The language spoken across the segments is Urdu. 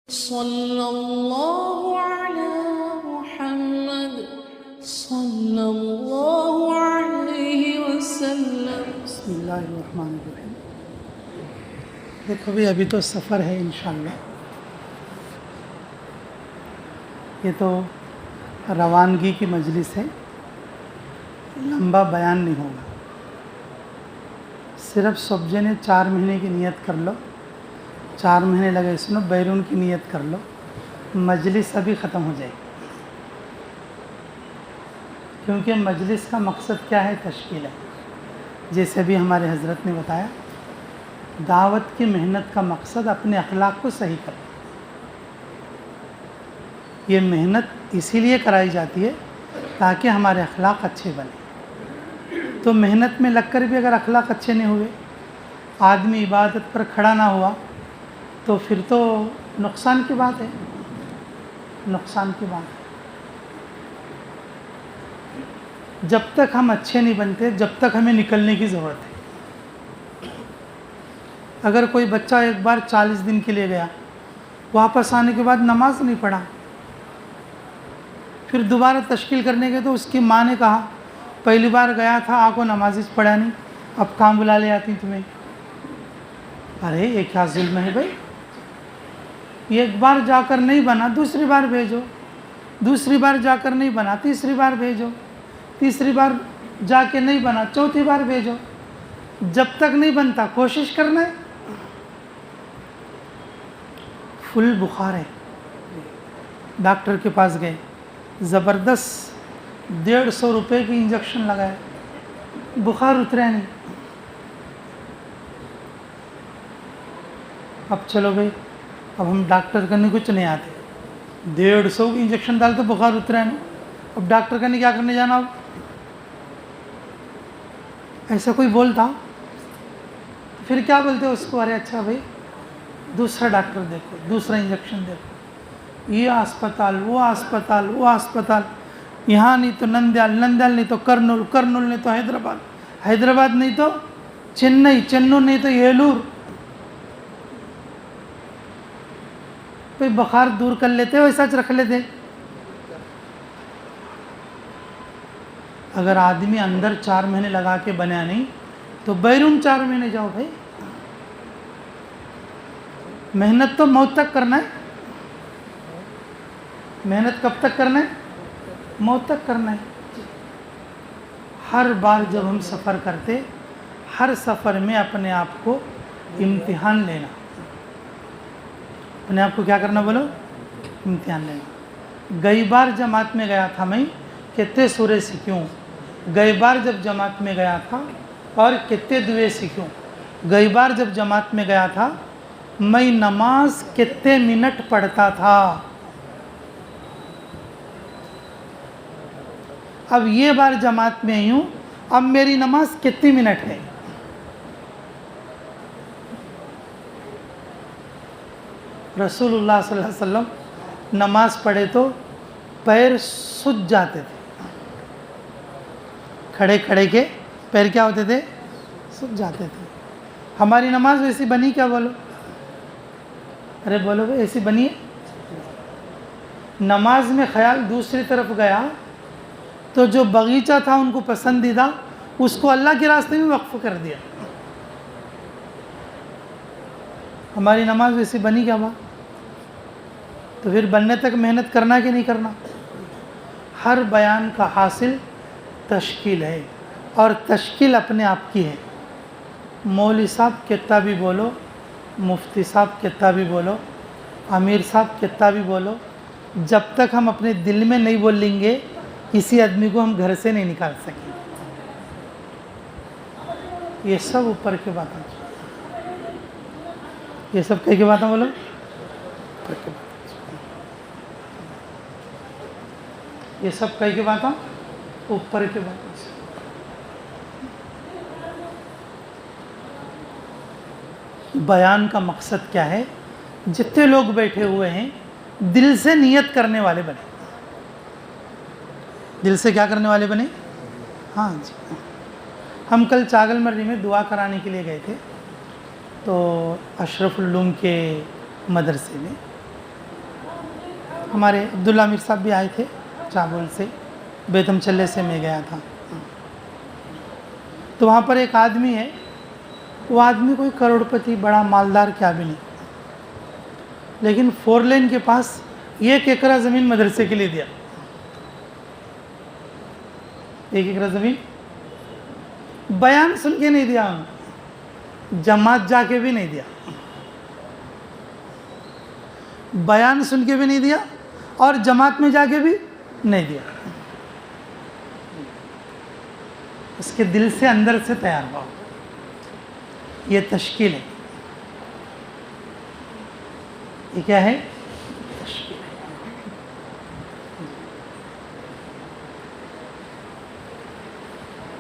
صلی اللہ علی محمد صلی اللہ علیہ وسلم۔ بسم اللہ الرحمن الرحیم۔ دیکھو بھی ابھی تو سفر ہے انشاءاللہ، یہ تو روانگی کی مجلس ہے، لمبا بیان نہیں ہوگا، صرف سب جنے 4 مہینے کی نیت کر لو، 4 مہینے لگے سنو، بیرون کی نیت کر لو، مجلس ابھی ختم ہو جائے گی، کیونکہ مجلس کا مقصد کیا ہے؟ تشکیل ہے۔ جیسے بھی ہمارے حضرت نے بتایا، دعوت کی محنت کا مقصد اپنے اخلاق کو صحیح کرنا۔ یہ محنت اسی لیے کرائی جاتی ہے تاکہ ہمارے اخلاق اچھے بنے۔ تو محنت میں لگ کر بھی اگر اخلاق اچھے نہیں ہوئے، آدمی عبادت پر کھڑا نہ ہوا، تو پھر تو نقصان کی بات ہے، نقصان کی بات ہے۔ جب تک ہم اچھے نہیں بنتے، جب تک ہمیں نکلنے کی ضرورت ہے۔ اگر کوئی بچہ ایک بار 40 دن کے لیے گیا، واپس آنے کے بعد نماز نہیں پڑھا، پھر دوبارہ تشکیل کرنے کے تو اس کی ماں نے کہا پہلی بار گیا تھا، آپ کو نماز پڑھا نہیں، اب کام بلا لے آتی تمہیں۔ ارے یہ کیا ظلم ہے بھائی؟ ایک بار جا کر نہیں بنا، دوسری بار بھیجو، دوسری بار جا کر نہیں بنا، تیسری بار بھیجو، تیسری بار جا کے نہیں بنا، چوتھی بار بھیجو۔ جب تک نہیں بنتا کوشش کرنا ہے۔ فل بخار ہے، ڈاکٹر کے پاس گئے، زبردست 150 روپے کی انجیکشن لگائے، بخار اترا نہیں۔ اب چلو بھائی، اب ہم ڈاکٹر کرنے کچھ نہیں آتے، 150 کی انجیکشن ڈال تو بخار اترا نہیں، اب ڈاکٹر کرنے کیا کرنے جانا؟ اب ایسا کوئی بولتا پھر کیا بولتے اس کو؟ ارے اچھا بھائی، دوسرا ڈاکٹر دیکھو، دوسرا انجیکشن دیکھو، یہ اسپتال، وہ اسپتال، وہ اسپتال، یہاں نہیں تو نندیال، نندیال نہیں تو کرنول، کرنول نہیں تو حیدرآباد، حیدرآباد نہیں تو چنئی، چنئی نہیں تو ایلور۔ کوئی بخار دور کر لیتے، ویسا رکھ لیتے۔ اگر آدمی اندر 4 مہینے لگا کے بنا نہیں تو بیرون 4 مہینے جاؤ بھائی۔ محنت تو موت تک کرنا ہے، محنت کب تک کرنا ہے؟ موت تک کرنا ہے۔ ہر بار جب ہم سفر کرتے، ہر سفر میں اپنے آپ کو امتحان لینا۔ اپنے آپ کو کیا کرنا بولو؟ امتحان لینا۔ گئی بار جماعت میں گیا تھا میں، کتنے سورے سیکھوں؟ گئی بار جب جماعت میں گیا تھا اور کتنے دعائیں سیکھوں؟ گئی بار جب جماعت میں گیا تھا میں نماز کتنے منٹ پڑھتا تھا؟ اب یہ بار جماعت میں ہوں، اب میری نماز کتنی منٹ ہے؟ رسول اللہ صلی اللہ علیہ وسلم نماز پڑھے تو پیر سج جاتے تھے، کھڑے کھڑے کے پیر کیا ہوتے تھے؟ سج جاتے تھے۔ ہماری نماز ویسی بنی کیا؟ بولو، ارے بولو بھائی، ایسی بنی ہے؟ نماز میں خیال دوسری طرف گیا تو جو باغیچہ تھا ان کو پسندیدہ، اس کو اللہ کے راستے میں وقف کر دیا۔ ہماری نماز ویسی بنی کیا بات؟ تو پھر بننے تک محنت کرنا کہ نہیں کرنا؟ ہر بیان کا حاصل تشکیل ہے، اور تشکیل اپنے آپ کی ہے۔ مولوی صاحب کتنا بھی بولو، مفتی صاحب کتنا بھی بولو، امیر صاحب کتنا بھی بولو، جب تک ہم اپنے دل میں نہیں بولیں گے، کسی آدمی کو ہم گھر سے نہیں نکال سکیں۔ یہ سب اوپر کی باتیں، یہ سب کئی کی باتیں بولو، اوپر کی باتیں، یہ سب کئی کی باتیں اوپر کی باتیں۔ بیان کا مقصد کیا ہے؟ جتنے لوگ بیٹھے ہوئے ہیں دل سے نیت کرنے والے بنے۔ دل سے کیا کرنے والے بنے؟ ہاں جی۔ ہم کل چاگل مرری میں دعا کرانے کے لیے گئے تھے، تو اشرف العلوم کے مدرسے میں ہمارے عبداللہ امیر صاحب بھی آئے تھے چابول سے، بیتم چلے سے میں گیا تھا، تو وہاں پر ایک آدمی ہے، وہ آدمی کوئی کروڑپتی بڑا مالدار کیا بھی نہیں، لیکن 4 لین کے پاس 1 ایکڑ زمین مدرسے کے لیے دیا، 1 ایکڑ زمین بیان سن کے نہیں دیا، انہوں جماعت جا کے بھی نہیں دیا، بیان سن کے بھی نہیں دیا اور جماعت میں جا کے بھی نہیں دیا، اس کے دل سے اندر سے تیار ہوا، یہ تشکیل ہے، یہ کیا ہے؟ تشکیل ہے۔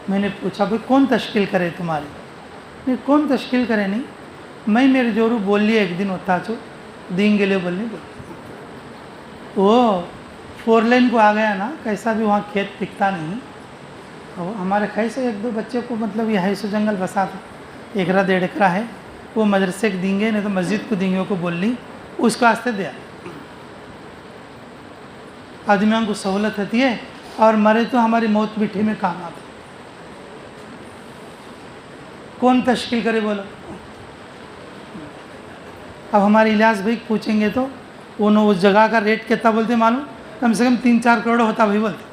میں نے پوچھا بھائی کون تشکیل کرے تمہاری؟ نہیں کون تشکیل کرے نہیں، میں میرے جورو بول لیے ایک دن ہوتا چو دین کے لیے بولنے بول، وہ 4 لین کو آ گیا نا، کیسا بھی وہاں کھیت پکتا نہیں، ہمارے خیال سے 1-2 بچے کو مطلب یہ ہے سو جنگل بسا تھا، 1-1.5 ایکڑ ہے، وہ مدرسے کو دیں گے نہیں تو مسجد کو دیں گے، کو بولنی اس کو واسطے دیا، آدمیوں کو سہولت ہوتی ہے اور مرے تو ہماری موت مٹھی میں کام آتا ہے۔ کون تشکیل کرے بولو؟ اب ہمارے الیاس بھائی پوچھیں گے تو انہوں اس جگہ کا ریٹ کتنا بولتے معلوم؟ کم سے کم 3-4 کروڑ ہوتا بھائی بولتے،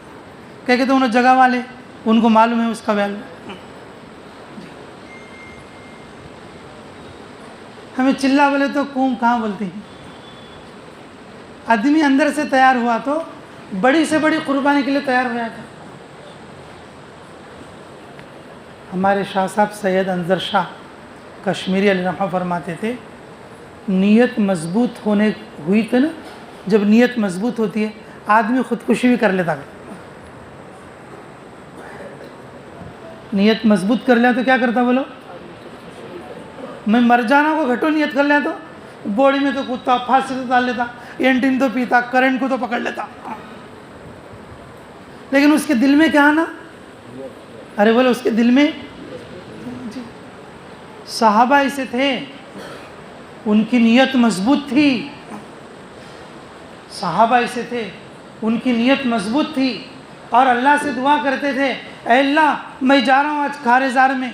کہہ کہ تو انہوں جگہ والے ان کو معلوم ہے اس کا ویلیو۔ ہمیں چلا بولے تو کوم کہاں بولتے ہیں، آدمی اندر سے تیار ہوا تو بڑی سے بڑی قربانی کے لیے تیار ہو جاتا۔ ہمارے شاہ صاحب سید انظر شاہ کشمیری علیہ رحمہ فرماتے تھے، نیت مضبوط ہوئی تو نا، جب نیت مضبوط ہوتی ہے آدمی خودکشی بھی کر لیتا ہے، نیت مضبوط کر لیا تو کیا کرتا بولو؟ میں مر جانا کو گھٹو نیت کر لیا تو بوڑی میں تو کودتا، پھانسی تو ڈال لیتا، اینٹین تو پیتا، کرنٹ کو تو پکڑ لیتا، لیکن اس کے دل میں کیا آنا؟ ارے بولو اس کے دل میں، صحابہ ایسے تھے، ان کی نیت مضبوط تھی، صحابہ ایسے تھے ان کی نیت مضبوط تھی اور اللہ سے دعا کرتے تھے، اے اللہ میں جا رہا ہوں آج کھارے زار میں،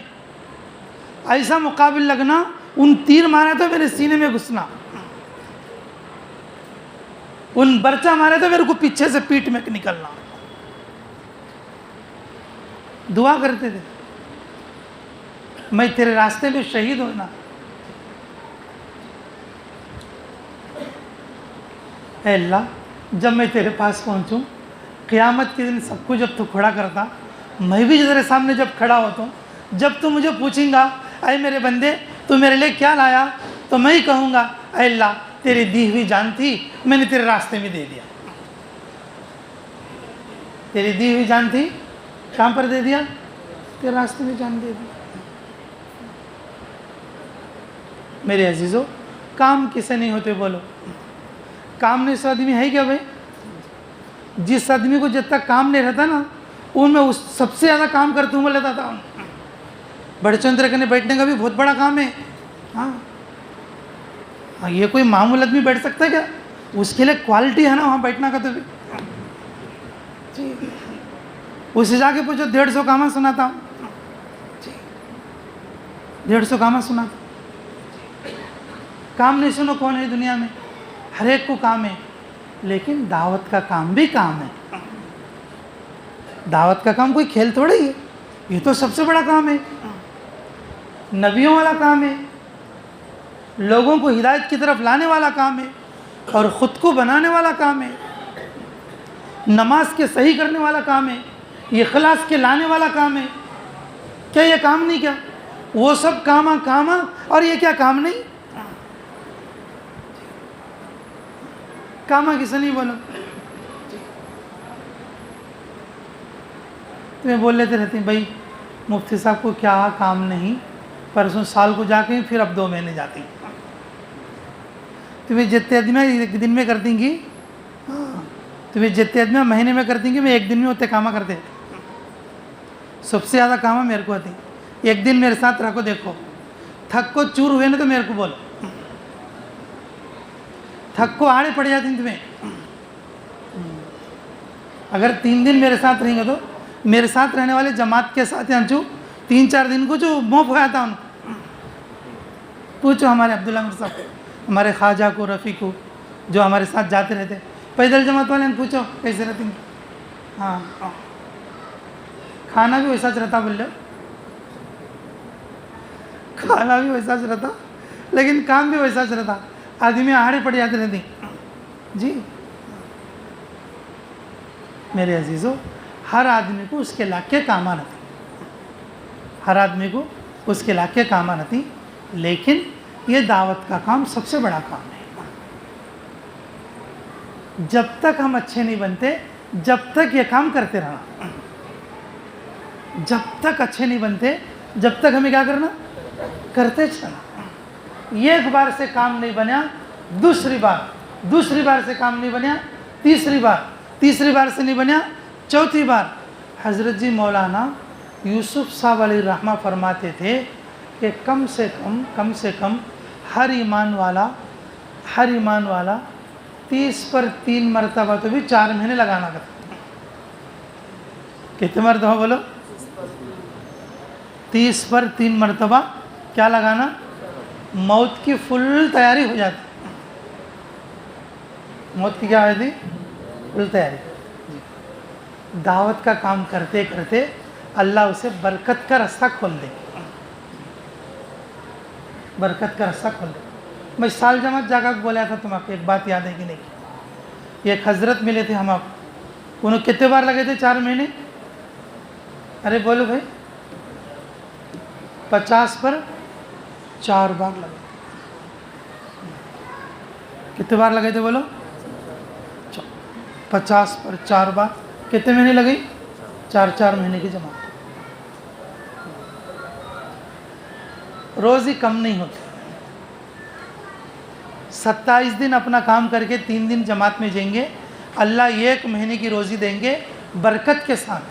ایسا مقابل لگنا، ان تیر مارے تو میرے سینے میں گھسنا، ان برچہ مارے تو میرے کو پیچھے سے پیٹ میں نکلنا، دعا کرتے تھے میں تیرے راستے میں شہید ہونا۔ اے اللہ جب میں تیرے پاس پہنچوں، قیامت کے دن سب کو جب تو کھڑا کرتا، میں بھی تیرے سامنے جب کھڑا ہوتا ہوں، جب تو مجھے پوچھیں گا اے میرے بندے تو میرے لیے کیا لایا، تو میں ہی کہوں گا اے اللہ تیری دی ہوئی جان تھی میں نے تیرے راستے میں دے دیا، تیری دی ہوئی جان تھی کہاں پر دے دیا؟ تیرے راستے میں جان دے دی۔ میرے عزیزو کام کسے نہیں ہوتے بولو؟ کام نہیں سو آدمی ہے کیا بھائی؟ جس آدمی کو جب تک کام نہیں رہتا نا، ان میں اس سب سے زیادہ کام کرتا ہوں لیتا تھا، بڑے چندر کرنے بیٹھنے کا بھی بہت بڑا کام ہے، ہاں یہ کوئی معمول آدمی بیٹھ سکتا ہے کیا؟ اس کے لیے کوالٹی ہے نا وہاں بیٹھنا کا، تو بھی جی اسے جا کے پوچھو 150 کاماں سناتا ہوں، 150 کاماں سناتا، کام نہیں سنو کون ہے دنیا میں؟ ہر ایک کو کام ہے، لیکن دعوت کا کام بھی کام ہے، دعوت کا کام کوئی کھیل تھوڑا ہی ہے، یہ تو سب سے بڑا کام ہے، نبیوں والا کام ہے، لوگوں کو ہدایت کی طرف لانے والا کام ہے، اور خود کو بنانے والا کام ہے، نماز کے صحیح کرنے والا کام ہے، یہ اخلاص کے لانے والا کام ہے، کیا یہ کام نہیں؟ کیا وہ سب کام اور یہ کیا کام نہیں؟ کاما کسے نہیں بولو؟ تمہیں بول لیتے رہتے ہیں بھائی مفتی صاحب کو کیا کام نہیں، پرسوں سال کو جا کے پھر اب 2 مہینے جاتے ہیں، تمہیں جتنے آدمی ایک دن میں کر دیں گی، تمہیں جتنے آدمی مہینے میں کر دیں گی، میں ایک دن میں اتنے کامہ کرتے، سب سے زیادہ کامہ میرے کو آتی، ایک دن میرے ساتھ رکھو، دیکھو تھک کو چور ہوئے نا تو میرے کو بولو، تھک کو آڑے پڑ جاتی ہیں تمہیں، اگر 3 دن میرے ساتھ رہیں گے تو میرے ساتھ رہنے والے جماعت کے ساتھ یہاں جو 3-4 دن کو جو موف ہوا تھا ان پوچھو ہمارے عبداللہ میر صاحب، ہمارے خواجہ کو، رفیع کو، جو ہمارے ساتھ جاتے رہتے پیدل جماعت والے ہیں، پوچھو کیسے رہتے ہیں. ہاں کھانا بھی ویسا رہتا، بول رہے کھانا بھی ویسا رہتا لیکن کام بھی ویسا رہتا. آدمی آہڑے پڑ جاتے رہتے جی. میرے عزیزو، ہر آدمی کو اس کے علاقے کام آنا تھی، ہر آدمی کو اس کے علاقے کام آنا تھی. لیکن یہ دعوت کا کام سب سے بڑا کام ہے. جب تک ہم اچھے نہیں بنتے جب تک یہ کام کرتے رہنا، جب تک اچھے نہیں بنتے جب تک ہمیں کیا کرنا، کرتے چلنا. ایک بار سے کام نہیں بنیا، دوسری بار سے کام نہیں بنیا، تیسری بار سے نہیں بنیا، چوتھی بار. حضرت جی مولانا یوسف صاحب علیہ الرحمہ فرماتے تھے کہ کم سے کم ہر ایمان والا 30 پر 3 مرتبہ تو بھی 4 مہینے لگانا کرتا. کتنے مرتبہ بولو؟ 30 پر 3 مرتبہ کیا لگانا؟ موت کی فل تیاری ہو جاتی. موت کی کیا ہوتی؟ فل تیاری. دعوت کا کام کرتے کرتے اللہ اسے برکت کا رستہ کھول دے، برکت کا رستہ کھول دے. میں سال جماعت جا کر بولا تھا، تم آپ کو ایک بات یاد ہے کہ نہیں؟ ایک حضرت ملے تھے ہم آپ، انہوں کتنے بار لگے تھے 4 مہینے؟ ارے بولو بھائی، 50 پر 4 بار لگے. کتنے بار لگے تھے بولو؟ 50 پر 4 بار. کتنے مہینے لگے؟ 4 مہینے کی جماعت. روز ہی کم نہیں ہوتی. 27 دن اپنا کام کر کے 3 دن جماعت میں جائیں گے، اللہ 1 مہینے کی روزی دیں گے برکت کے ساتھ.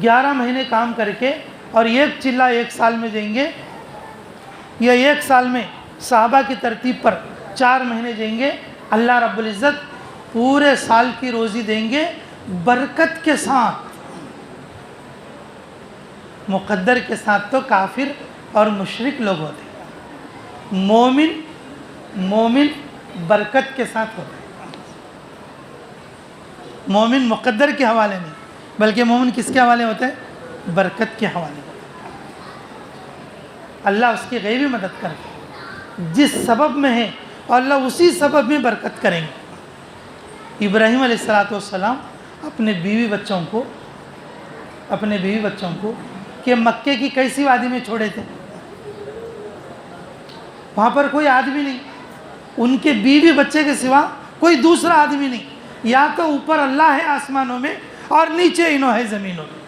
11 مہینے کام کر کے اور 1 چلہ 1 سال میں جائیں گے، یا 1 سال میں صحابہ کی ترتیب پر 4 مہینے جائیں گے، اللہ رب العزت پورے سال کی روزی دیں گے برکت کے ساتھ. مقدر کے ساتھ تو کافر اور مشرک لوگ ہوتے ہیں، مومن برکت کے ساتھ ہوتے ہیں. مومن مقدر کے حوالے نہیں، بلکہ مومن کس کے حوالے ہوتے ہیں؟ برکت کے حوالے ہوتے ہیں. اللہ اس کی غیبی مدد کرتے ہیں، جس سبب میں ہے اور اللہ اسی سبب میں برکت کریں گے. ابراہیم علیہ السلام اپنے بیوی بچوں کو کہ مکے کی کیسی وادی میں چھوڑے تھے، وہاں پر کوئی آدمی نہیں، ان کے بیوی بچے کے سوا کوئی دوسرا آدمی نہیں. یا تو اوپر اللہ ہے آسمانوں میں اور نیچے انہوں ہے زمینوں میں،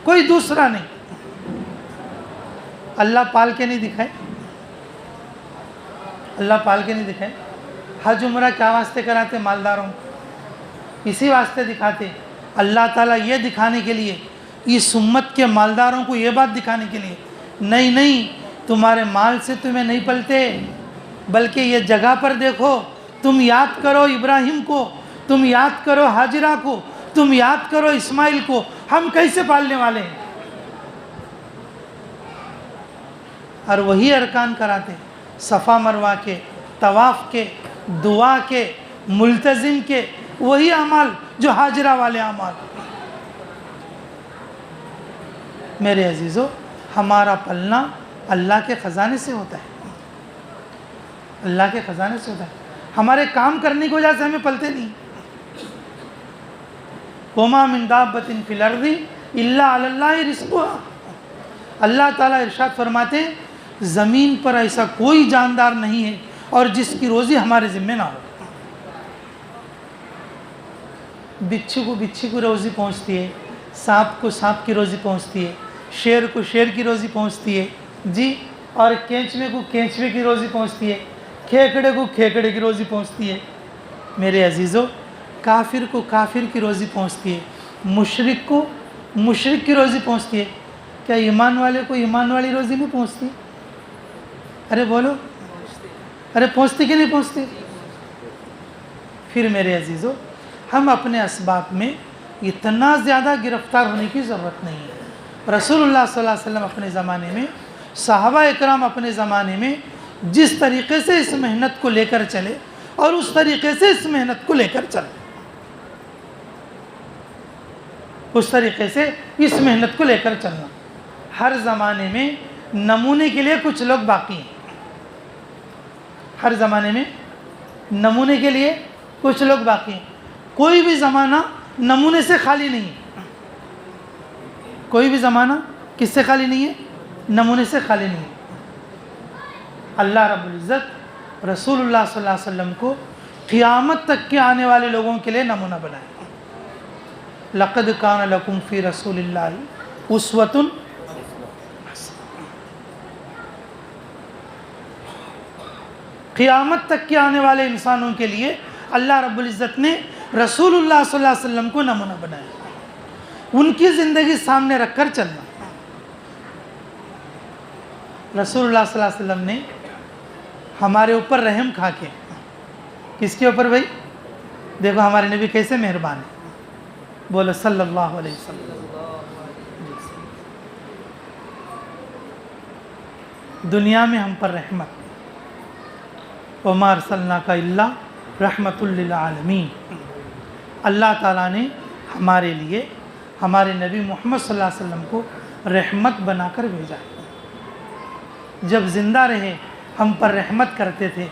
کوئی دوسرا نہیں. اللہ پال کے نہیں دکھائے. حج عمرہ کیا واسطے کراتے؟ مالداروں کو اسی واسطے دکھاتے. اللہ تعالیٰ یہ دکھانے کے لیے، اس امت کے مالداروں کو یہ بات دکھانے کے لیے نہیں تمہارے مال سے تمہیں نہیں پلتے، بلکہ یہ جگہ پر دیکھو، تم یاد کرو ابراہیم کو، تم یاد کرو ہاجرہ کو، تم یاد کرو اسماعیل کو، ہم کیسے پالنے والے ہیں. اور وہی ارکان کراتے، صفا مروہ کے، طواف کے، دعا کے، ملتزم کے، وہی اعمال جو ہاجرہ والے اعمال. میرے عزیزو، ہمارا پلنا اللہ کے خزانے سے ہوتا ہے، اللہ کے خزانے سے ہوتا ہے. ہمارے کام کرنے کی وجہ سے ہمیں پلتے نہیں. وَمَا مِن دَابَّةٍ فِي الْأَرْضِ إِلَّا عَلَى اللَّهِ رِزْقُهَا. اللہ تعالیٰ ارشاد فرماتے ہیں زمین پر ایسا کوئی جاندار نہیں ہے اور جس کی روزی ہمارے ذمہ نہ ہو. بچھو کو بچھی کی روزی پہنچتی ہے، سانپ کو سانپ کی روزی پہنچتی ہے، شیر کو شیر کی روزی پہنچتی ہے جی، اور کینچوے کو کینچوے کی روزی پہنچتی ہے، کھیکڑے کو کھیکڑے کی روزی پہنچتی ہے. میرے عزیزو، کافر کو کافر کی روزی پہنچتی ہے، مشرک کو مشرک کی روزی پہنچتی ہے. کیا ایمان والے کو ایمان والی روزی نہیں پہنچتی؟ ارے بولو، ارے پہنچتی کہ نہیں پہنچتی؟ پھر میرے عزیزو، ہم اپنے اسباب میں اتنا زیادہ گرفتار ہونے کی ضرورت نہیں ہے۔ رسول اللہ صلی اللہ علیہ وسلم اپنے زمانے میں، صحابہ اکرام اپنے زمانے میں جس طریقے سے اس محنت کو لے کر چلے اور اس طریقے سے اس محنت کو لے کر چلے، اس طریقے سے اس محنت کو لے کر چلنا۔ ہر زمانے میں نمونے کے لیے کچھ لوگ باقی ہیں، ہر زمانے میں نمونے کے لیے کچھ لوگ باقی ہیں۔ کوئی بھی زمانہ نمونے سے خالی نہیں ہے، کوئی بھی زمانہ کس سے خالی نہیں ہے؟ نمونے سے خالی نہیں ہے۔ اللہ رب العزت رسول اللہ صلی اللہ علیہ وسلم کو قیامت تک کے آنے والے لوگوں کے لیے نمونہ بنائے۔ لقد کان لکم فی رسول اللہ اسوۃ قیامت تک کے آنے والے انسانوں کے لیے اللہ رب العزت نے رسول اللہ صلی اللہ علیہ وسلم کو نمونہ بنایا، ان کی زندگی سامنے رکھ کر چلنا۔ رسول اللہ صلی اللہ علیہ وسلم نے ہمارے اوپر رحم کھا کے، کس کے اوپر بھائی؟ دیکھو ہمارے نبی کیسے مہربان ہیں، بولو صلی اللہ علیہ وسلم۔ دنیا میں ہم پر رحمت، وَمَا أَرْسَلْنَاكَ إِلَّا رَحْمَةٌ لِّلْعَالَمِينَ، اللہ تعالیٰ نے ہمارے لیے ہمارے نبی محمد صلی اللہ علیہ وسلم کو رحمت بنا کر بھیجا۔ جب زندہ رہے ہم پر رحمت کرتے تھے،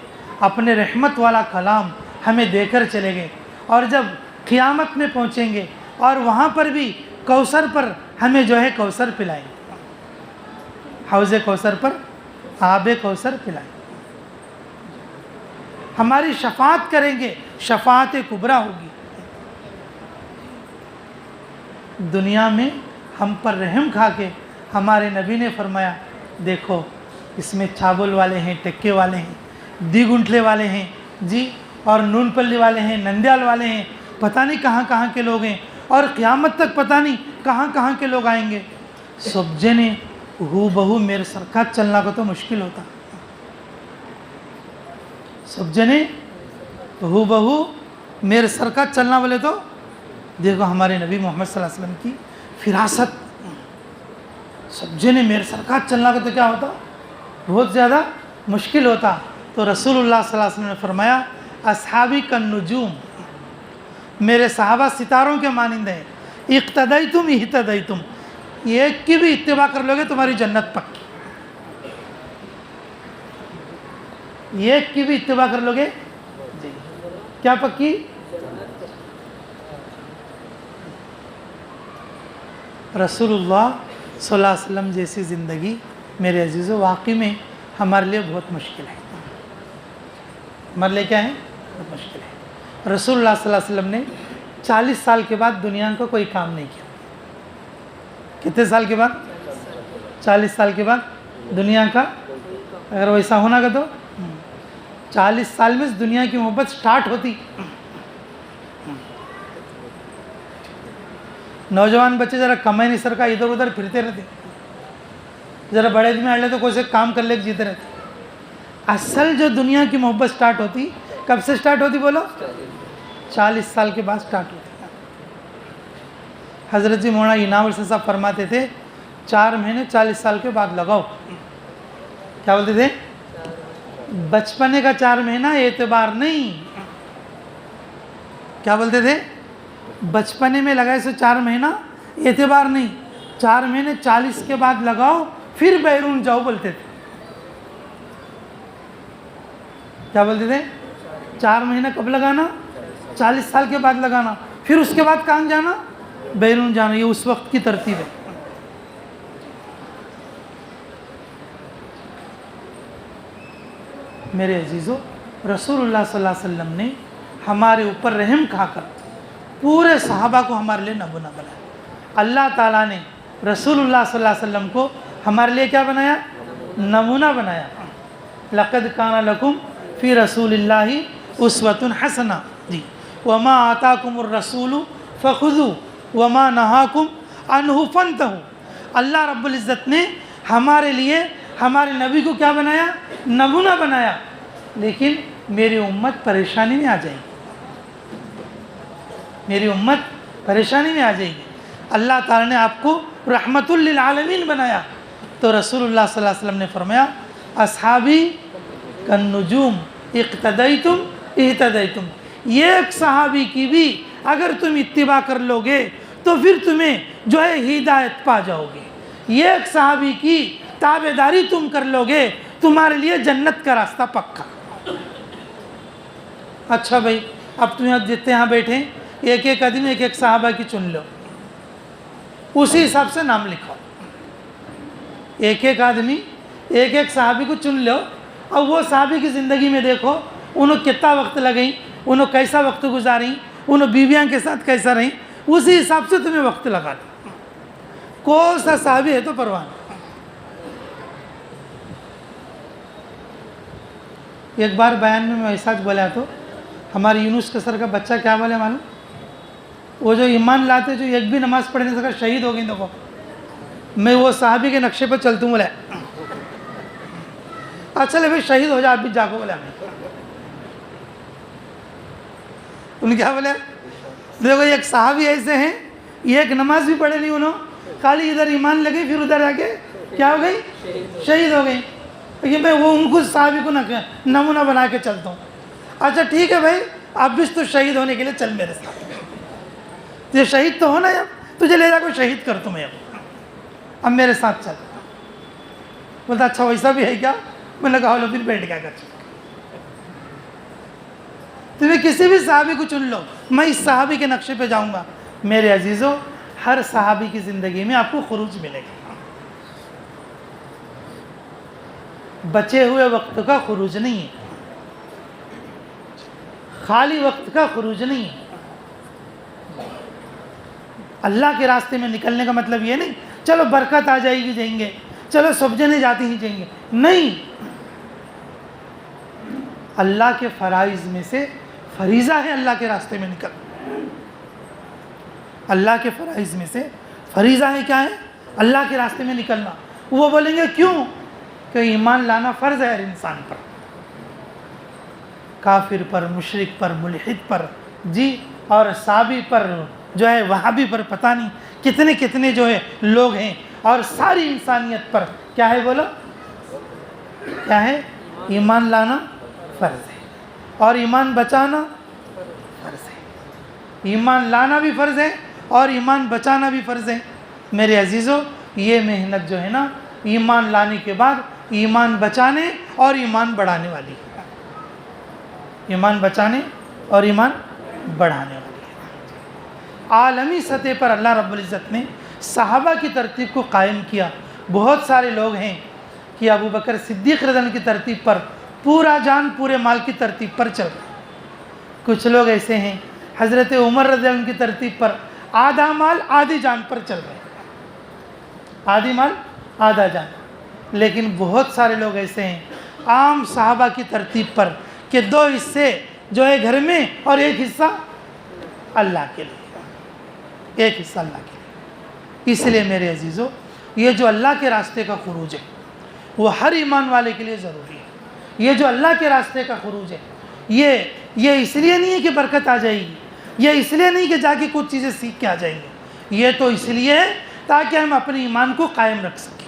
اپنے رحمت والا کلام ہمیں دے کر چلے گئے، اور جب قیامت میں پہنچیں گے اور وہاں پر بھی کوثر پر ہمیں جو ہے کوثر پلائیں گے، حوض کوثر پر آب کوثر پلائیں گے، ہماری شفاعت کریں گے، شفاعت کبریٰ ہوگی۔ دنیا میں ہم پر رحم کھا کے ہمارے نبی نے فرمایا، دیکھو اس میں چاول والے ہیں، ٹکے والے ہیں، دی گنٹلے والے ہیں جی، اور نون پلی والے ہیں، نندیال والے ہیں، پتہ نہیں کہاں کہاں کے لوگ ہیں، اور قیامت تک پتہ نہیں کہاں کہاں کے لوگ آئیں گے۔ سب جنے ہو بہو میرے سرکات چلنا کو تو مشکل ہوتا، سب جنے ہو بہو میرے سرکات چلنا بولے تو دیکھو ہمارے نبی محمد صلی اللہ علیہ وسلم کی فراست، سب جنے میرے سرکات چلنا کو تو کیا ہوتا؟ بہت زیادہ مشکل ہوتا۔ تو رسول اللہ صلی اللہ علیہ وسلم نے فرمایا، اصحابی کالنجوم، میرے صحابہ ستاروں کے مانند ہیں، اقتدیتم اہتدیتم، ایک کی بھی اتباع کر لوگے تمہاری جنت پکی، ایک کی بھی اتباع کر لوگے جی کیا پکی؟ رسول اللہ صلی اللہ علیہ وسلم جیسی زندگی میرے عزیزو واقعی میں ہمارے لیے بہت مشکل ہے، ہمارے لیے کیا ہے؟ بہت مشکل ہے۔ رسول اللہ صلی اللہ علیہ وسلم نے 40 سال کے بعد دنیا کا کوئی کام نہیں کیا۔ کتنے سال کے بعد؟ 40 سال کے بعد دنیا کا، اگر ویسا ہونا کا تو 40 سال میں دنیا کی محبت سٹارٹ ہوتی۔ نوجوان بچے ذرا کمائی نہیں سر کا ادھر ادھر پھرتے رہتے، ذرا بڑے آدمی آ لے تو کوئی سے کام کر لے کے جیتے رہتے۔ اصل جو دنیا کی محبت سٹارٹ ہوتی کب سے سٹارٹ ہوتی بولو؟ 40 سال کے بعد سٹارٹ ہوتی۔ حضرت جی مولانا انعام صاحب فرماتے تھے 4 مہینے 40 سال کے بعد لگاؤ۔ کیا بولتے تھے؟ بچپنے کا 4 مہینہ اعتبار نہیں، کیا بولتے تھے؟ بچپنے میں لگائے سو 4 مہینہ اعتبار نہیں، 4 مہینے 40 کے بعد لگاؤ پھر بیرون جاؤ بولتے تھے۔ کیا بولتے تھے؟ 4 مہینہ کب لگانا؟ 40 سال کے بعد لگانا، پھر اس کے بعد کہاں جانا؟ بیرون جانا۔ یہ اس وقت کی ترتیب ہے۔ میرے عزیزو، رسول اللہ صلی اللہ علیہ وسلم نے ہمارے اوپر رحم کھا کر پورے صحابہ کو ہمارے لیے نمونہ بنایا۔ اللہ تعالیٰ نے رسول اللہ صلی اللہ علیہ وسلم کو ہمارے لیے کیا بنایا؟ نمونہ بنایا۔ لقد کان لکم فی رسول اللہ اسوۃ حسنہ جی، وما آتاکم الرسول فخذوا وما نہاکم عنہ فانتہوا۔ اللہ رب العزت نے ہمارے لیے ہمارے نبی کو کیا بنایا؟ نمونہ بنایا۔ لیکن میری امت پریشانی میں آ جائے گی، میری امت پریشانی میں آ جائے گی۔ اللہ تعالیٰ نے آپ کو رحمت للعالمین بنایا، تو رسول اللہ صلی اللہ علیہ وسلم نے فرمایا اصحابی کالنجوم اقتدیتم اہتدیتم، ایک صحابی کی بھی اگر تم اتباع کر لو گے تو پھر تمہیں جو ہے ہدایت پا جاؤ گے، ایک صحابی کی تابعداری تم کر لو گے تمہارے لیے جنت کا راستہ پکا۔ اچھا بھائی، اب تم جتنے یہاں بیٹھے ایک ایک آدمی ایک ایک صحابہ کی چن لو، اسی حساب سے نام لکھو، ایک ایک آدمی ایک ایک صحابی کو چن لو، اور وہ صحابی کی زندگی میں دیکھو انہوں کتنا وقت لگیں، انہوں کیسا وقت گزاریں، انہوں بیویاں کے ساتھ کیسا رہیں، اسی حساب سے تمہیں وقت لگا دو۔ کون سا صحابی ہے تو پرواہ نہیں۔ ایک بار بیان میں ایسا بولا تو ہمارے یونس کے سر کا بچہ کیا بولے معلوم؟ وہ جو ایمان لاتے جو ایک بھی نماز پڑھ نہیں سکا شہید ہو گئی، دیکھو میں وہ صحابی کے نقشے پہ چلتا ہوں، بولے اچھا لے بھائی شہید ہو جا، آپ بھی جاگو، بولے ہمیں ان کیا بولے دیکھو ایک صحابی ایسے ہیں ایک نماز بھی پڑھے نہیں انہوں، خالی ادھر ایمان لگے پھر ادھر آ کے کیا ہو گئی، شہید ہو گئی۔ لیکن میں وہ ان کو صحابی کو نمونہ بنا کے چلتا ہوں۔ اچھا ٹھیک ہے بھائی، اب بھی تو شہید ہونے کے لیے چل میرے ساتھ، تجھے شہید تو ہونا ہے، اب تجھے لے جا کے شہید کر تمہیں، اب میرے ساتھ چل۔ بولتا اچھا ویسا بھی ہے کیا؟ میں نے کہا لو پھر بیٹھ گیا کر، تمہیں کسی بھی صحابی کو چن لو، میں اس صحابی کے نقشے پہ جاؤں گا۔ میرے عزیزوں، ہر صحابی کی زندگی میں آپ کو خروج ملے گا، بچے ہوئے وقت کا خروج نہیں ہے، خالی وقت کا خروج نہیں ہے۔ اللہ کے راستے میں نکلنے کا مطلب یہ نہیں چلو برکت آ جائے گی جائیں گے، چلو سب جنے جاتے ہی جائیں گے، نہیں، اللہ کے فرائض میں سے فریضہ ہے اللہ کے راستے میں نکل، اللہ کے فرائض میں سے فریضہ ہے کیا ہے؟ اللہ کے راستے میں نکلنا۔ وہ بولیں گے کیوں؟ کہ ایمان لانا فرض ہے ہر انسان پر، کافر پر، مشرک پر، ملحد پر، جی، اور صابی پر، جو ہے وہابی پر، پتہ نہیں کتنے کتنے جو ہے لوگ ہیں، اور ساری انسانیت پر کیا ہے؟ بولو کیا ہے؟ ایمان لانا فرض ہے، اور ایمان بچانا فرض ہے۔ ایمان لانا بھی فرض ہے اور ایمان بچانا بھی فرض ہے۔ میرے عزیزوں، یہ محنت جو ہے نا، ایمان لانے کے بعد ایمان بچانے اور ایمان بڑھانے والی ہے، ایمان بچانے اور ایمان بڑھانے والی ہے۔ عالمی سطح پر اللہ رب العزت نے صحابہ کی ترتیب کو قائم کیا۔ بہت سارے لوگ ہیں کہ ابو بکر صدیق رضی اللہ عنہ کی ترتیب پر پورا جان پورے مال کی ترتیب پر چل رہے ہیں، کچھ لوگ ایسے ہیں حضرت عمر رضی اللہ عنہ کی ترتیب پر آدھا مال آدھی جان پر چل رہے ہیں، آدھی مال آدھا جان۔ لیکن بہت سارے لوگ ایسے ہیں عام صحابہ کی ترتیب پر کہ 2 حصے جو ہے گھر میں اور ایک حصہ اللہ کے لیے، ایک حصہ اللہ کے لیے۔ اس لیے میرے عزیزوں، یہ جو اللہ کے راستے کا خروج ہے وہ ہر ایمان والے کے لیے ضروری ہے۔ یہ جو اللہ کے راستے کا خروج ہے یہ اس لیے نہیں ہے کہ برکت آ جائے گی، یہ اس لیے نہیں کہ جا کے کچھ چیزیں سیکھ کے آ جائیں گے، یہ تو اس لیے ہے تاکہ ہم اپنے ایمان کو قائم رکھ سکیں،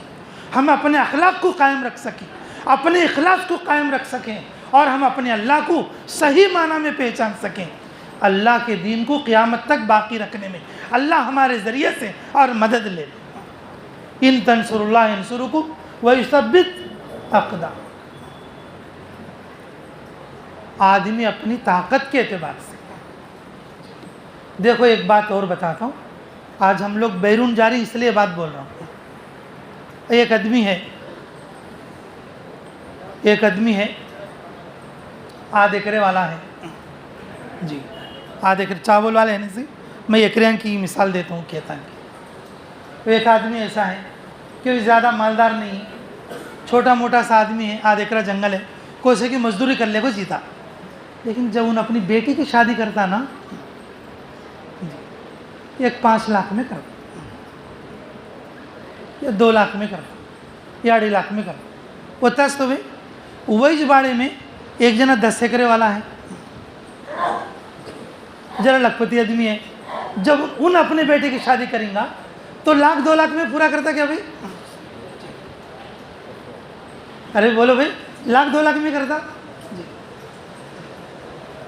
ہم اپنے اخلاق کو قائم رکھ سکیں، اپنے اخلاص کو قائم رکھ سکیں، اور ہم اپنے اللہ کو صحیح معنی میں پہچان سکیں۔ اللہ کے دین کو قیامت تک باقی رکھنے میں اللہ ہمارے ذریعے سے اور مدد لے لے۔ ان تنصر اللہ ینصرکم ویثبت اقدام۔ آدمی اپنی طاقت کے اعتبار سے، دیکھو ایک بات اور بتاتا ہوں، آج ہم لوگ بیرون جا رہے ہیں اس لیے بات بول رہا ہوں۔ ایک آدمی ہے آدھ ایکڑے والا ہے، جی آدھ ایکڑ چاول والے ہیں نا، سی میں ایکڑیاں کی مثال دیتا ہوں، کہتا ہے ایک آدمی ایسا ہے کہ زیادہ مالدار نہیں، چھوٹا موٹا سا آدمی ہے، آدھ ایکڑا جنگل ہے، کوئی سے کی مزدوری کر لے کو جیتا، لیکن جب انہیں اپنی بیٹی کی شادی کرتا نا، ایک 5 لاکھ میں کرتا، یا 2 لاکھ میں کرتا، یا 2.5 لاکھ میں کرتا، وہ تس تو بھائی وہی باڑے میں ایک جنا 10 ایکڑے والا ہے, ذرا لکھپتی آدمی ہے, جب ان اپنے بیٹے کی شادی کریں گا تو 1,00,000 2,00,000 میں پورا کرتا کیا بھائی؟ ارے بولو بھائی, 1,00,000 2,00,000 میں کرتا؟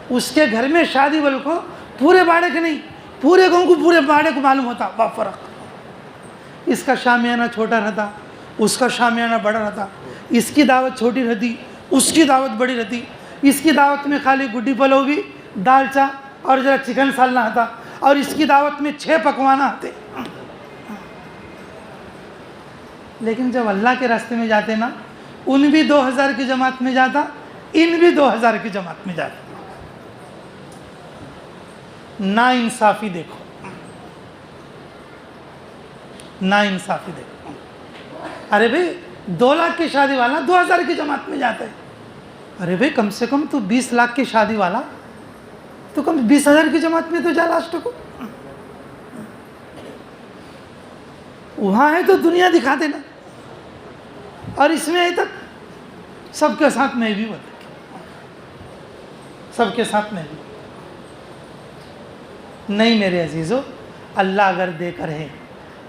اس کے گھر میں شادی بول کو پورے باڑے کے نہیں, پورے گاؤں کو, پورے باڑے کو معلوم ہوتا با فرق. اس کا شامیانہ چھوٹا رہتا, اس کا شامیانہ بڑا رہتا, اس کی دعوت چھوٹی رہتی, اس کی دعوت بڑی رہتی, اس کی دعوت میں خالی گڈی پلو بھی, دال چا اور ذرا چکن سالنا آتا, اور اس کی دعوت میں 6 پکوان آتے. لیکن جب اللہ کے راستے میں جاتے نا, ان بھی 2,000 کی جماعت میں جاتا, ان بھی 2,000 کی جماعت میں جاتا. نا انصافی دیکھو, نا انصافی دیکھو. ارے بھائی 2,00,000 کی شادی والا 2,000 کی جماعت میں جاتا ہے. ارے بھائی کم سے کم تو 20,00,000 کی شادی والا تو کم 20,000 کی جماعت میں تو جا لاسٹ کو. وہاں ہے تو دنیا دکھا دینا, اور اس میں ابھی تک سب کے ساتھ میں بھی بتا, سب کے ساتھ میں بھی نہیں. میرے عزیزو, اللہ اگر دے کر ہے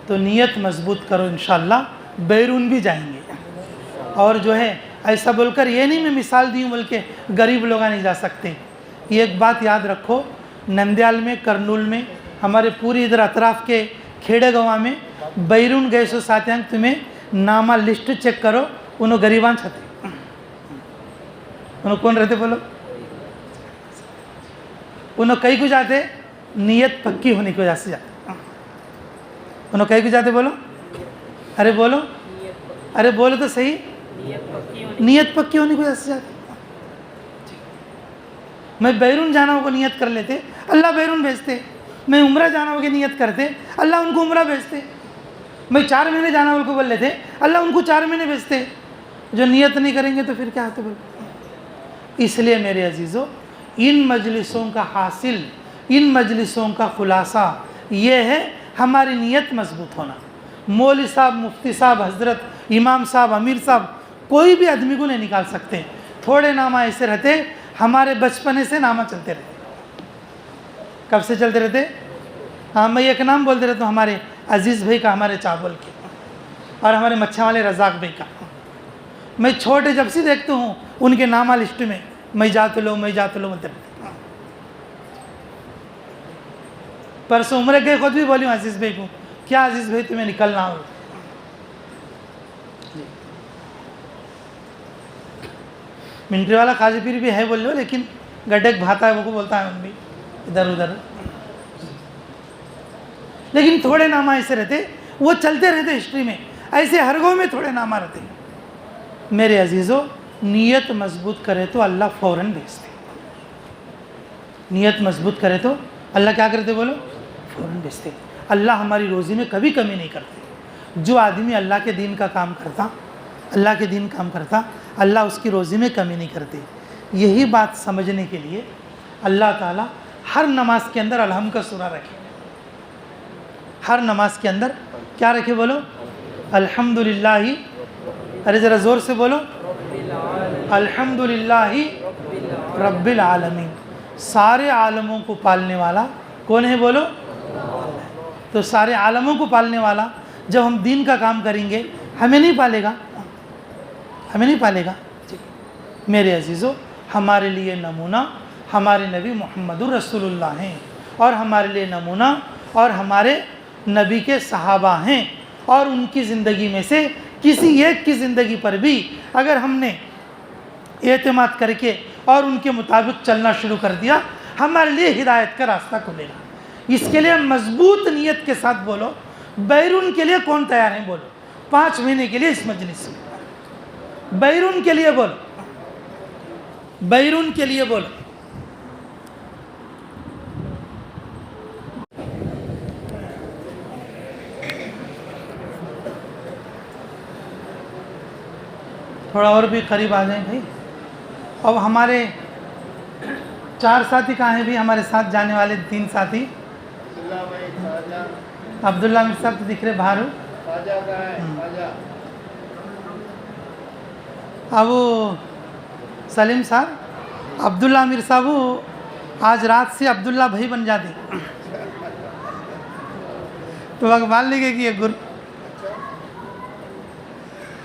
تو نیت مضبوط کرو, انشاءاللہ بیرون بھی جائیں گے. اور جو ہے ایسا بول کر یہ نہیں میں مثال دی ہوں بلکہ غریب لوگ نہیں جا سکتے. یہ ایک بات یاد رکھو, نندیال میں, کرنول میں, ہمارے پوری ادھر اطراف کے کھیڑے گاؤں میں بیرون گئے سو ساتھیاں تمہیں نامہ لسٹ چیک کرو, انہوں غریبان چھتے, انہوں کون رہتے بولو؟ انہوں کئی کو جاتے نیت پکی ہونے کی وجہ سے جاتے. انہوں کئی کو جاتے بولو, ارے بولو, ارے بولو تو صحیح, نیت پکی ہونے کی وجہ سے جاتے. میں بیرون جانا ہوگا نیت کر لیتے, اللہ بیرون بھیجتے. میں عمرہ جانا ہوگا نیت کرتے, اللہ ان کو عمرہ بھیجتے. میں 4 مہینے جانا ہوگا بول لیتے, اللہ ان کو 4 مہینے بھیجتے. جو نیت نہیں کریں گے تو پھر کیا ہوتے بول. اس لیے میرے عزیزو, ان مجلسوں کا حاصل, ان مجلسوں کا خلاصہ یہ ہے ہماری نیت مضبوط ہونا. مولوی صاحب, مفتی صاحب, حضرت, امام صاحب, امیر صاحب کوئی بھی آدمی کو نہیں نکال سکتے. تھوڑے نامہ ایسے رہتے, ہمارے بچپنے سے نامہ چلتے رہتے. کب سے چلتے رہتے؟ ہاں, میں ایک نام بولتے رہتا ہوں ہمارے عزیز بھائی کا, ہمارے چاول کے, اور ہمارے مچھا والے رزاق بھائی کا. میں چھوٹے جب سے دیکھتا ہوں ان کے نامہ لسٹ میں میں جاتے لو, میں جاتے لو بولتے رہتے. پرسوں عمرے گئے, خود بھی بولی ہوں عزیز بھائی کو, کیا عزیز بھائی تمہیں نکلنا ہو. منٹری والا خواجہ پیر بھی ہے بول لو, لیکن گڈھک بھاتا ہے وہ کو بولتا ہے, ہم بھی ادھر ادھر. لیکن تھوڑے نامہ ایسے رہتے, وہ چلتے رہتے ہسٹری میں. ایسے ہر گاؤں میں تھوڑے نامہ رہتے. میرے عزیزو, نیت مضبوط کرے تو اللہ فوراً بھیجتے. نیت مضبوط کرے تو اللہ کیا کرتے بولو؟ فوراً بھیجتے. اللہ ہماری روزی میں کبھی کمی نہیں کرتے. جو آدمی اللہ کے دین کا کام کرتا, اللہ کے دین کام کرتا, اللہ اس کی روزی میں کمی نہیں کرتے. یہی بات سمجھنے کے لیے اللہ تعالیٰ ہر نماز کے اندر الحمد کا سورہ رکھے. ہر نماز کے اندر کیا رکھے بولو؟ الحمدللہ. ارے ذرا زور سے بولو, الحمدللہ رب العالمین. سارے عالموں کو پالنے والا کون ہے بولو؟ تو سارے عالموں کو پالنے والا جب ہم دین کا کام کریں گے ہمیں نہیں پالے گا؟ ہمیں نہیں پالے گا. میرے عزیزو, ہمارے لیے نمونہ ہمارے نبی محمد رسول اللہ ہیں, اور ہمارے لیے نمونہ اور ہمارے نبی کے صحابہ ہیں. اور ان کی زندگی میں سے کسی ایک کی زندگی پر بھی اگر ہم نے اعتماد کر کے اور ان کے مطابق چلنا شروع کر دیا, ہمارے لیے ہدایت کا راستہ کھلے گا. اس کے لیے مضبوط نیت کے ساتھ بولو, بیرون کے لیے کون تیار ہے بولو؟ 5 مہینے کے لیے اس مجلس میں بیرون کے لیے بولو, بیرون کے لیے بولو. تھوڑا اور بھی قریب آ جائیں بھائی. اب ہمارے 4 ساتھی کہاں ہیں بھی؟ ہمارے ساتھ جانے والے 3 ساتھی. عبداللہ امیر صاحب تو دکھ رہے باہر ہو. اب سلیم صاحب عبداللہ امیر صاحب آج رات سے عبداللہ بھائی بن جاتے تو اقبال لکھے کہ یہ گر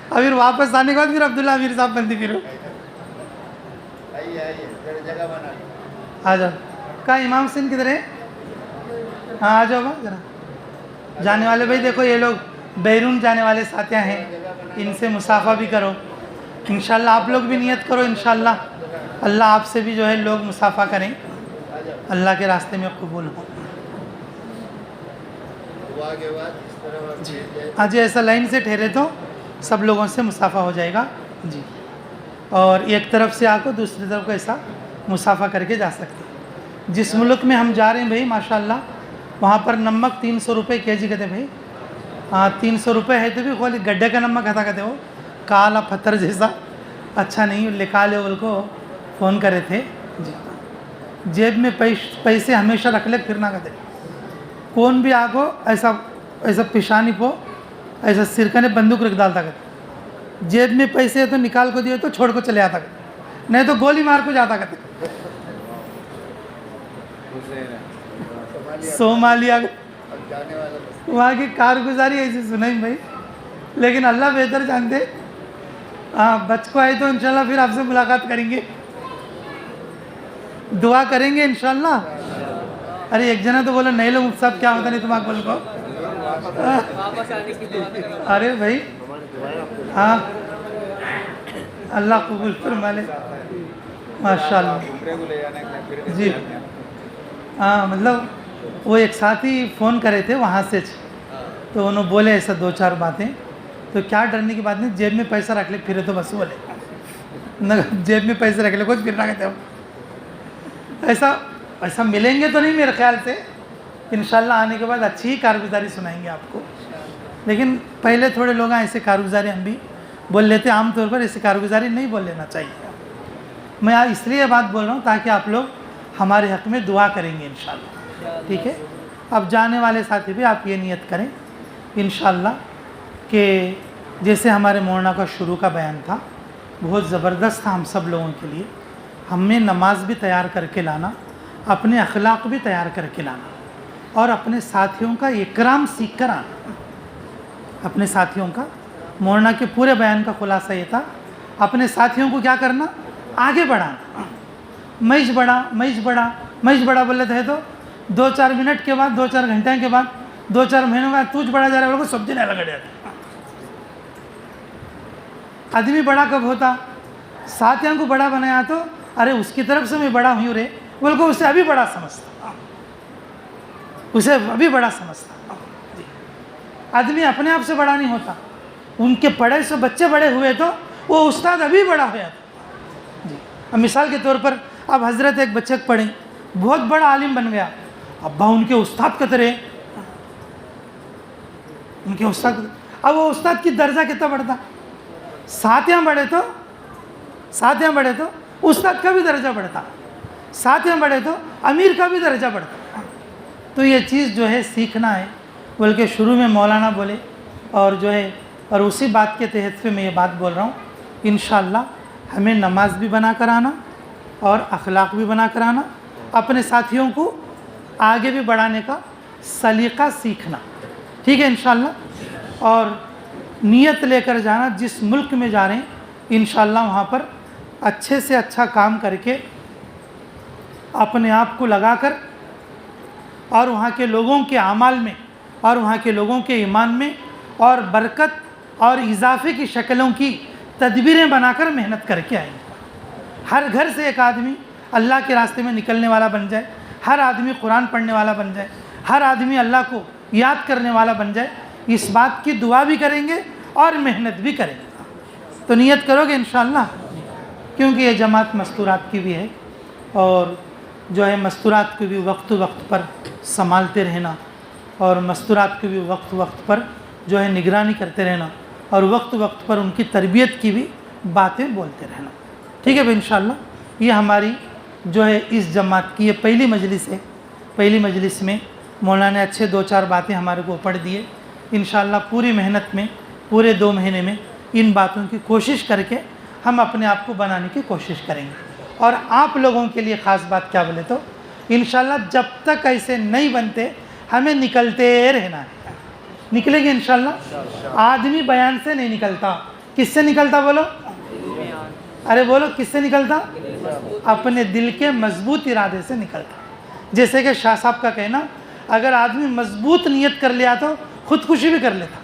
پھر واپس آنے کے بعد پھر عبداللہ امیر صاحب بنتی پھر آ جاؤ. کہاں امام حسین کدھر ہے؟ ہاں آ جاؤ ذرا. جانے والے بھائی دیکھو یہ لوگ بیرون جانے والے ساتھیاں ہیں, ان سے مصافحہ بھی کرو انشاءاللہ. آپ لوگ بھی نیت کرو انشاءاللہ اللہ آپ سے بھی جو ہے لوگ مصافحہ کریں, اللہ کے راستے میں قبول ہوں. ہاں جی ایسا لائن سے ٹھہرے تو سب لوگوں سے مصافحہ ہو جائے گا جی. اور ایک طرف سے آ کو دوسری طرف کو ایسا مصافحہ کر کے جا سکتے. جس ملک میں ہم جا رہے ہیں بھائی ماشاءاللہ وہاں پر نمک 300 روپے کے جی کہتے بھائی. ہاں 300 روپے ہے تو بھی خالی گڈھے کا نمک کھاتا کہتے ہو, کالا پتھر جیسا اچھا نہیں. لکھا لے ان کو فون کرے تھے جی. جیب میں پیسے ہمیشہ رکھ لے پھر نہ کہتے. کون بھی آگو ایسا ایسا پیشانی پو ایسا سرکنے بندوق رکھ ڈالتا کہتے. جیب میں پیسے تو نکال کو دیے تو چھوڑ کو چلے آتا کہتے, نہیں تو گولی مار کو جاتا کہتے. صومالیہ وہاں کی کارگزاری ایسی سنائیں بھائی, لیکن اللہ بہتر جانتے. ہاں بچ کو آئے تو انشاءاللہ پھر آپ سے ملاقات کریں گے, دعا کریں گے انشاءاللہ. ارے ایک جنا تو بولا نہیں لو مفت صاحب کیا ہوتا نہیں تم بول کو. ارے بھائی ہاں اللہ قبول فرما لے ماشاءاللہ جی. ہاں مطلب وہ ایک ساتھی فون کرے تھے وہاں سے, تو انہوں بولے ایسا 2-4 باتیں. تو کیا ڈرنے کی بات نہیں, جیب میں پیسہ رکھ لے پھرے تو بس بولے جیب میں پیسے رکھ لے کچھ پھرنا کہتے ہو. ایسا ملیں گے تو نہیں میرے خیال سے. انشاءاللہ آنے کے بعد اچھی کارگزاری سنائیں گے آپ کو. لیکن پہلے تھوڑے لوگ ایسے کارگزاری ہم بھی بول لیتے, عام طور پر ایسے کارگزاری نہیں بول لینا چاہیے. میں اس لیے یہ بات بول رہا ہوں تاکہ آپ لوگ ہمارے حق میں دعا کریں گے انشاءاللہ. ٹھیک ہے. اب جانے والے ساتھی بھی آپ یہ نیت کریں انشاءاللہ کہ جیسے ہمارے مولانا کا شروع کا بیان تھا بہت زبردست تھا ہم سب لوگوں کے لیے. ہمیں نماز بھی تیار کر کے لانا, اپنے اخلاق بھی تیار کر کے لانا, اور اپنے ساتھیوں کا اکرام سیکھ کر آنا. اپنے ساتھیوں کا مولانا کے پورے بیان کا خلاصہ یہ تھا, اپنے ساتھیوں کو کیا کرنا, آگے بڑھانا. میچ بڑا بول لیتے ہیں تو 2-4 منٹ کے بعد 2-4 گھنٹے کے بعد 2-4 مہینوں بعد تجھ بڑا جا رہا ہے کو سب جنے لگا جاتا. آدمی بڑا کب ہوتا, ساتھیوں کو بڑا بنایا تو ارے اس کی طرف سے میں بڑا ہوں رے بول کو اسے ابھی بڑا سمجھتا, اسے ابھی بڑا سمجھتا. آدمی اپنے آپ سے بڑا نہیں ہوتا, ان کے پڑھے سے بچے بڑے ہوئے تو وہ استاد ابھی بڑا ہوا تھا جی. اب مثال کے طور پر اب حضرت ایک بچے پڑھیں بہت بڑا عالم بن گیا, ابا ان کے استاد کترے, ان کے استاد, اب وہ استاد کی درجہ کتنا بڑھتا. ساتھیاں بڑھے تو استاد کا بھی درجہ بڑھتا, ساتھیاں بڑھے تو امیر کا بھی درجہ بڑھتا. تو یہ چیز جو ہے سیکھنا ہے, بلکہ شروع میں مولانا بولے اور جو ہے اور اسی بات کے تحت پہ میں یہ بات بول رہا ہوں. انشاءاللہ ہمیں نماز بھی بنا کر آنا اور اخلاق بھی بنا کر آنا, اپنے ساتھیوں کو آگے بھی بڑھانے کا سلیقہ سیکھنا. ٹھیک ہے انشاءاللہ. اور نیت لے کر جانا جس ملک میں جا رہے ہیں انشاءاللہ وہاں پر اچھے سے اچھا کام کر کے اپنے آپ کو لگا کر اور وہاں کے لوگوں کے اعمال میں اور وہاں کے لوگوں کے ایمان میں اور برکت اور اضافے کی شکلوں کی تدبیریں بنا کر محنت کر کے آئیں گے. ہر گھر سے ایک آدمی اللہ کے راستے میں نکلنے والا بن جائے, ہر آدمی قرآن پڑھنے والا بن جائے, ہر آدمی اللہ کو یاد کرنے والا بن جائے. اس بات کی دعا بھی کریں گے اور محنت بھی کریں گے. تو نیت کرو گے انشاءاللہ, کیونکہ یہ جماعت مستورات کی بھی ہے اور جو ہے مستورات کو بھی وقت وقت پر سنبھالتے رہنا اور مستورات کو بھی وقت پر جو ہے نگرانی کرتے رہنا اور وقت پر ان کی تربیت کی بھی باتیں بولتے رہنا. ٹھیک ہے بھائی انشاءاللہ. یہ ہماری جو ہے اس جماعت کی یہ پہلی مجلس ہے. پہلی مجلس میں مولانا نے اچھے 2-4 باتیں ہمارے کو پڑھ دیے. انشاءاللہ پوری محنت میں پورے 2 مہینے میں ان باتوں کی کوشش کر کے ہم اپنے آپ کو بنانے کی کوشش کریں گے. اور آپ لوگوں کے لیے خاص بات کیا بولے تو انشاءاللہ جب تک ایسے نہیں بنتے ہمیں نکلتے رہنا ہے. نکلیں گے انشاءاللہ. آدمی بیان سے نہیں نکلتا، کس سے نکلتا بولو؟ ارے بولو کس سے نکلتا؟ اپنے دل کے مضبوط ارادے سے نکلتا. جیسے کہ شاہ صاحب کا کہنا، اگر آدمی مضبوط نیت کر لیا تو خودکشی بھی کر لیتا.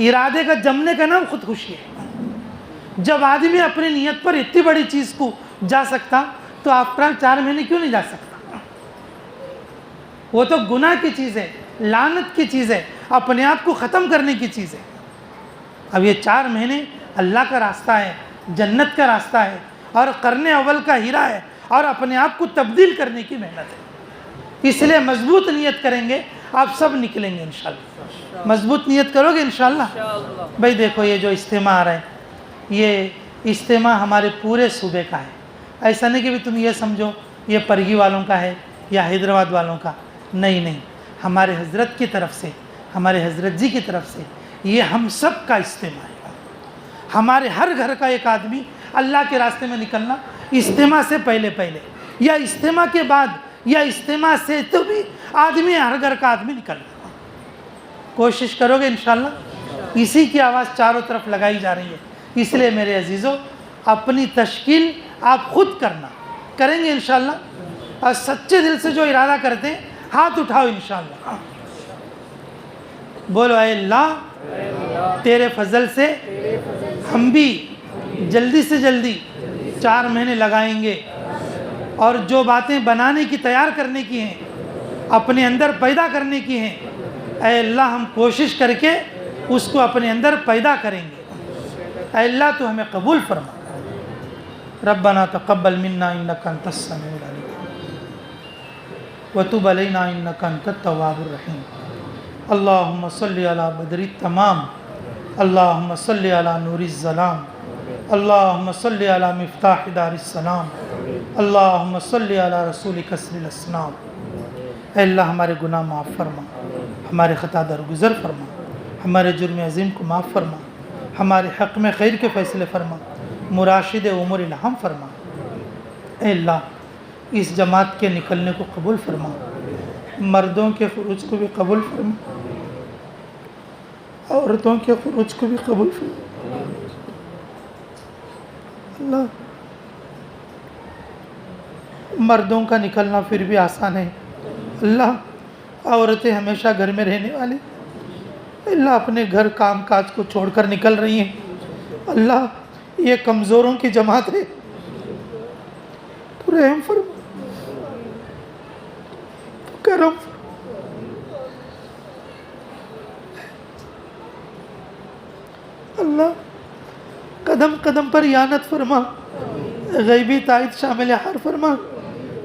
ارادے کا جمنے کا نام خودکشی ہے. جب آدمی اپنی نیت پر اتنی بڑی چیز کو جا سکتا تو آفٹر 4 مہینے کیوں نہیں جا سکتا؟ وہ تو گناہ کی چیز ہے، لعنت کی چیز ہے، اپنے آپ کو ختم کرنے کی چیز ہے. اب یہ 4 مہینے اللہ کا راستہ ہے، جنت کا راستہ ہے، اور قرن اول کا ہیرا ہے، اور اپنے آپ کو تبدیل کرنے کی محنت ہے. اس لیے مضبوط نیت کریں گے آپ سب نکلیں گے انشاءاللہ. مضبوط نیت کرو گے انشاءاللہ. بھائی دیکھو یہ جو اجتماع آ رہا ہے، یہ اجتماع ہمارے پورے صوبے کا ہے. ایسا نہیں کہ بھی تم یہ سمجھو یہ پرگی والوں کا ہے یا حیدرآباد والوں کا. نہیں، ہمارے حضرت کی طرف سے، ہمارے حضرت جی کی طرف سے یہ ہم سب کا اجتماع ہے. ہمارے ہر گھر کا ایک آدمی اللہ کے راستے میں نکلنا، اجتماع سے پہلے یا اجتماع کے بعد یا اجتماع سے تو بھی آدمی، ہر گھر کا آدمی نکلنا. کوشش کرو گے انشاءاللہ. اسی کی آواز چاروں طرف لگائی جا رہی ہے. اس لیے میرے عزیزوں اپنی تشکیل آپ خود کریں گے انشاءاللہ. اور سچے دل سے جو ارادہ کرتے ہیں ہاتھ اٹھاؤ انشاءاللہ. بولو اے اللہ تیرے فضل سے ہم بھی جلدی سے جلدی 4 مہینے لگائیں گے، اور جو باتیں بنانے کی، تیار کرنے کی ہیں، اپنے اندر پیدا کرنے کی ہیں، اے اللہ ہم کوشش کر کے اس کو اپنے اندر پیدا کریں گے. اے اللہ تو ہمیں قبول فرما. ربنا تقبل منا انک انت السمیع العلیم وتب علینا انک انت التواب الرحیم. اللہم صلی علی بدر التمام، اللہم صلی علی نور الظلام، اللہم صلی علی مفتاح دار السلام، اللہم صلی علی رسول کسر الاسنام. اے اللہ ہمارے گناہ معاف فرما، ہمارے خطا درگزر فرما، ہمارے جرم عظیم کو معاف فرما، ہمارے حق میں خیر کے فیصلے فرما، مراشد امور الہم فرما. اے اللہ اس جماعت کے نکلنے کو قبول فرما، مردوں کے خروج کو بھی قبول فرما، عورتوں کے خروج کو بھی قبول فرما. اللہ مردوں کا نکلنا پھر بھی آسان ہے، اللہ عورتیں ہمیشہ گھر میں رہنے والی، اللہ اپنے گھر کام کاج کو چھوڑ کر نکل رہی ہیں. اللہ یہ کمزوروں کی جماعت ہے، رحم فرما، کرم فرما. اللہ قدم قدم پر اعانت فرما، غیبی تائید شامل حال فرما،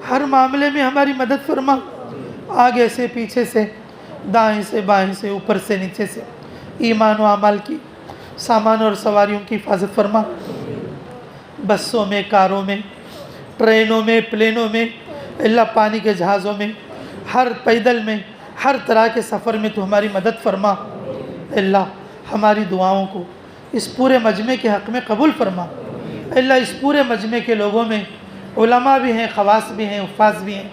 ہر معاملے میں ہماری مدد فرما، آگے سے پیچھے سے، دائیں سے بائیں سے، اوپر سے نیچے سے، ایمان و اعمال کی، سامان اور سواریوں کی حفاظت فرما. بسوں میں، کاروں میں، ٹرینوں میں، پلینوں میں، اللہ پانی کے جہازوں میں، ہر پیدل میں، ہر طرح کے سفر میں تو ہماری مدد فرما. اللہ ہماری دعاؤں کو اس پورے مجمع کے حق میں قبول فرما. اللہ اس پورے مجمع کے لوگوں میں علماء بھی ہیں، خواص بھی ہیں، حفاظ بھی ہیں.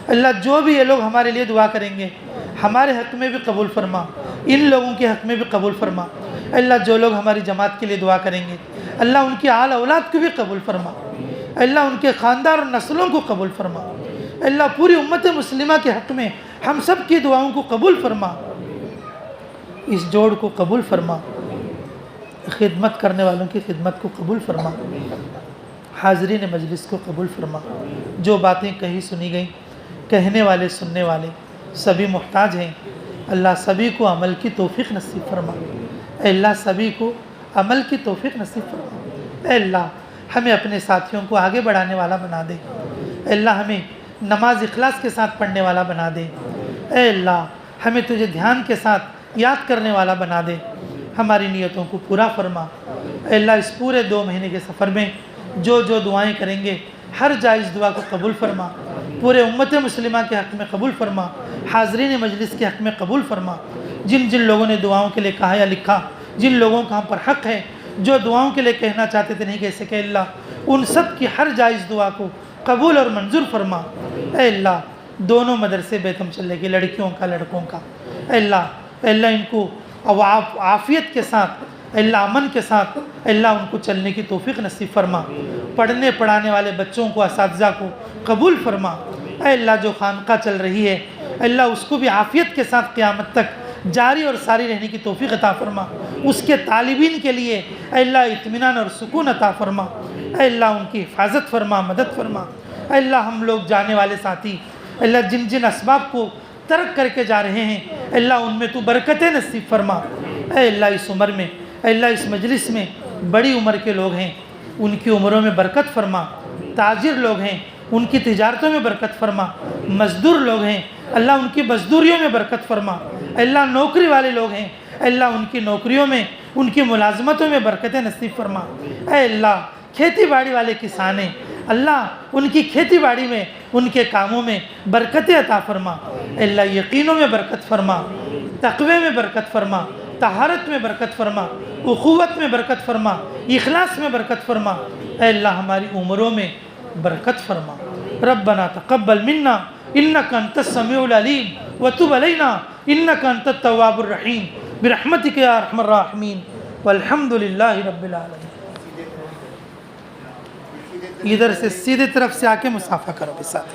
اللہ جو بھی یہ لوگ ہمارے لیے دعا کریں گے ہمارے حق میں بھی قبول فرما، ان لوگوں کے حق میں بھی قبول فرما. اللہ جو لوگ ہماری جماعت کے لیے دعا کریں گے اللہ ان کی آل اولاد کو بھی قبول فرما. اللہ ان کے خاندان اور نسلوں کو قبول فرما. اللہ پوری امت مسلمہ کے حق میں ہم سب کی دعاؤں کو قبول فرما. اس جوڑ کو قبول فرما، خدمت کرنے والوں کی خدمت کو قبول فرما، حاضرین مجلس کو قبول فرما. جو باتیں کہی سنی گئیں، کہنے والے سننے والے سبھی محتاج ہیں. اللہ سبھی کو عمل کی توفیق نصیب فرما. اے اللہ سبھی کو عمل کی توفیق نصیب فرما. اے اللہ ہمیں اپنے ساتھیوں کو آگے بڑھانے والا بنا دے. اے اللہ ہمیں نماز اخلاص کے ساتھ پڑھنے والا بنا دے. اے اللہ ہمیں تجھے دھیان کے ساتھ یاد کرنے والا بنا دے. ہماری نیتوں کو پورا فرما. اے اللہ اس پورے 2 مہینے کے سفر میں جو دعائیں کریں گے ہر جائز دعا کو قبول فرما. پورے امت مسلمہ کے حق میں قبول فرما، حاضرین مجلس کے حق میں قبول فرما. جن لوگوں نے دعاؤں کے لیے کہا یا لکھا، جن لوگوں کا ہم پر حق ہے جو دعاؤں کے لیے کہنا چاہتے تھے نہیں کہہ سکے، اللہ ان سب کی ہر جائز دعا کو قبول اور منظور فرما۔ اے اللہ دونوں مدرسے بیتم چلے گی، لڑکیوں کا لڑکوں کا، اے اللہ ان کو عافیت کے ساتھ، اے اللہ امن کے ساتھ، اے اللہ ان کو چلنے کی توفیق نصیب فرما۔ پڑھنے پڑھانے والے بچوں کو، اساتذہ کو قبول فرما۔ اے اللہ جو خانقاہ چل رہی ہے، اے اللہ اس کو بھی عافیت کے ساتھ قیامت تک جاری اور ساری رہنے کی توفیق عطا فرما۔ اس کے طالبین کے لیے اے اللہ اطمینان اور سکون عطا فرما۔ اے اللہ ان کی حفاظت فرما، مدد فرما۔ اے اللہ ہم لوگ جانے والے ساتھی، اے اللہ جن جن اسباب کو ترک کر کے جا رہے ہیں، اے اللہ ان میں تو برکتیں نصیب فرما۔ اے اللہ اس عمر میں، اے اللہ اس مجلس میں بڑی عمر کے لوگ ہیں، ان کی عمروں میں برکت فرما۔ تاجر لوگ ہیں، ان کی تجارتوں میں برکت فرما۔ مزدور لوگ ہیں، اللہ ان کی مزدوریوں میں برکت فرما۔ اے اللہ نوکری والے لوگ ہیں، اے اللہ ان کی نوکریوں میں، ان کی ملازمتوں میں برکتیں نصیب فرما۔ اے اللہ کھیتی باڑی والے کسان ہیں، اللہ ان کی کھیتی باڑی میں، ان کے کاموں میں برکتیں عطا فرما۔ اے اللہ یقینوں میں برکت فرما، تقوی میں برکت فرما، طہارت میں برکت فرما، اخوت میں برکت فرما، اخلاص میں برکت فرما۔ اے اللہ ہماری عمروں میں برکت فرما۔ ربنا تقبل منا انک انت السمیع العلیم وتب علینا انک انت التواب الرحیم برحمتک یا ارحم الراحمین والحمد للہ رب العالمین۔ ادھر سے سیدھے طرف سے آ کے مصافحہ کرو کے ساتھ۔